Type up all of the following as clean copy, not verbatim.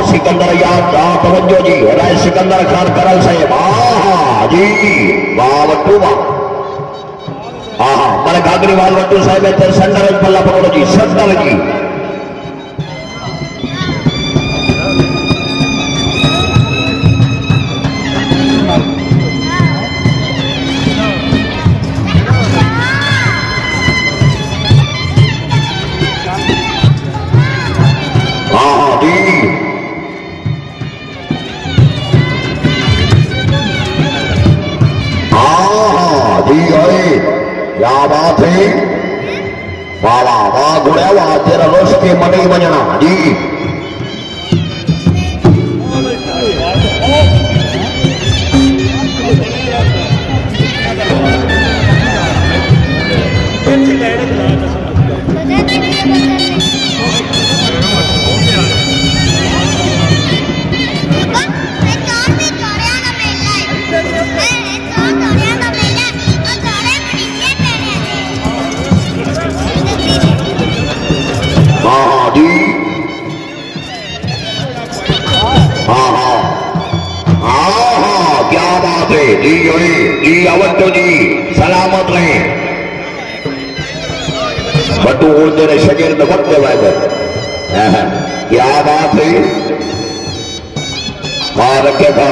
सिकंदर याद तवज्जो जी राय सिकंदर खान करल साहेब जी वाह वट्टू वाह મને કાગરીવાલ વટ્ટુ સાહેબ તે સંડર જ પલ્લા પકડો જી સંડર જી क्या बात है वाह वाह वाह गुड़िया वाह तेरा रोश के मनी बजना जी जी अवट्टू जी सलामत रहे बटू उड़ते रहे शरीर में वक्त देवाए क्या बात है मां रखे था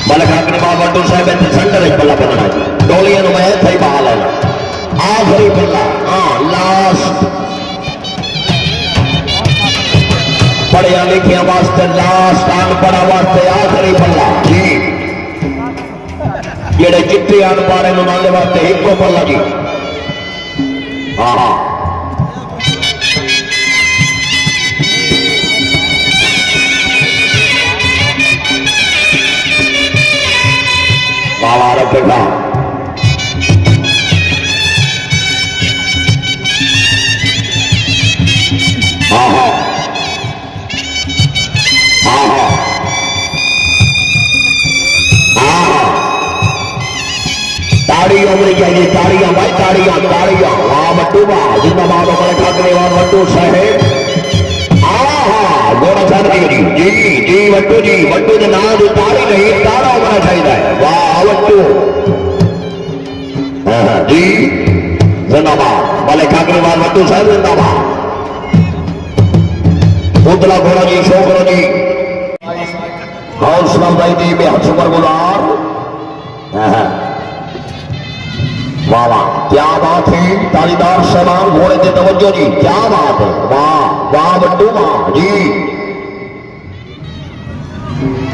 मला काकरीवाल वट्टू साहेब संडर पल्ला पकड़ा टोलियन में थी बहाल है आखिरी पल्ला लास्ट पढ़िया लिखिया वास्ते लास्ट अनपढ़ा वास्ते आखिरी पल्ला जी जेड़े चिट्ठी अनपढ़े उन्होंने वास्ते एको पल्ला जी हाँ बाबा रखेगा ताड़ियां मिल जाएगी ताड़ियां भाई ताड़ियां ताड़ियां वाह वट्टू वाह जिंदाबाद हमारे काकरीवाल वट्टू साहेब गोरा छान जी जी वट्टू के नाम जो ताड़ी नहीं ताड़ा होना चाहिए वाह वट्टू जी जिंदाबाद भले काकरीवाल वट्टू साहब जिंदाबाद पुतला घोड़ा जी छोकरो जी हौसला भाई जी में सुपर गुलार वाह वाह क्या बात है तालीदार सलाम घोड़े से तवज्जो जी क्या बात है वाह वाह वट्टू वाह जी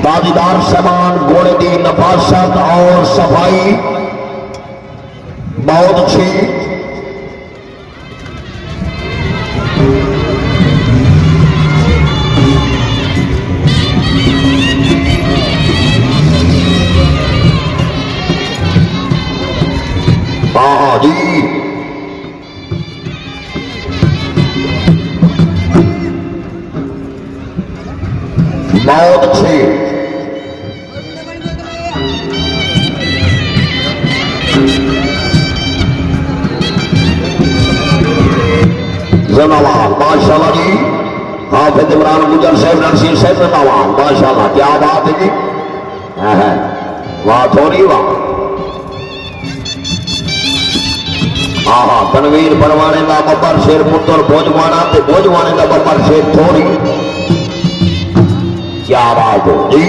तालीदार समान घोड़े की नफासत और सफाई बहुत अच्छी जी बहुत अच्छे जिंदाबाद माशाल्लाह जी हाफिज इमरान गुजर साहब नरसिंह साहब जिंदाबाद माशाल्लाह क्या बात है जी वाह थोड़ी वाह तनवीर परवाने का बब्बर शेर पुत्र भोजवाना ते भोजवाने का बब्बर शेर थोड़ी क्या बात हो जी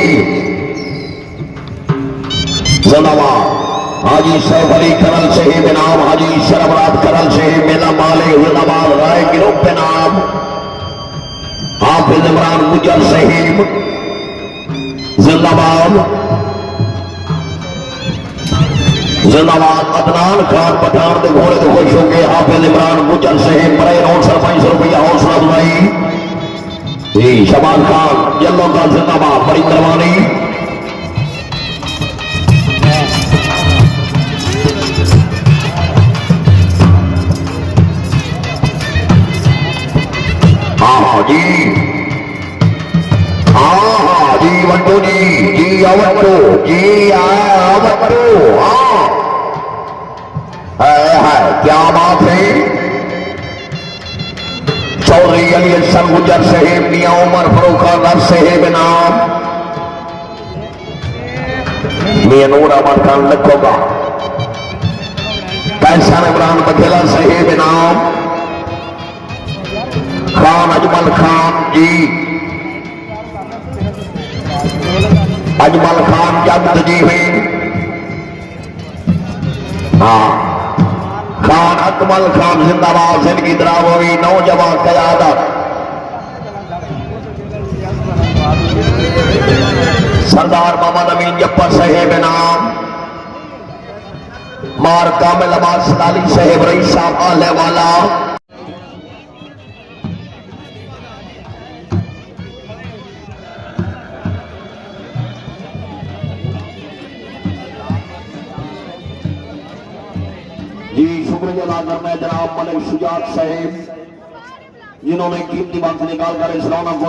जिंदाबाद हाजी सैफ अली करल शहीद नाम हाजी शरबरात करल शहीद मेला माले जिंदाबाद राय गिरोह पे नाम हाफिज इमरान गुजर शहीद जिंदाबाद जिंदाबाद अदनान खान पठान के घोड़े तो खुश हो गए हाफिज इमरान गुजर शहीद बड़े नोट सरपंच रुपया हौसला बुलाई जी शबाज खान येलो का जिंदाबाद बड़ी मेहरबानी जी जी वट्टू जी अवट्टू जी क्या बात है। चौधरी अली हसन गुजर साहेब मियां उमर फरूख खान साहेब नाम मियां नूर अहमद खान लिखोगा। कैसा इमरान बघेला साहेब नाम खान अजमल खान जी, अजमल खान जगत जी हुई। हाँ खान अकमल खान जिंदाबाद, जिंदगी द्राववी नौजवान कयादत। सरदार मोहम्मद अमीन जफ्फर साहेब नाम मार कामिल अब्बास अली साहेब रईस साहब आले वाला। जी शुक्रिया अदा करना है जनाब मलिक शुजात साहेब, जिन्होंने कीमती वक्त निकाल कर इस रौनक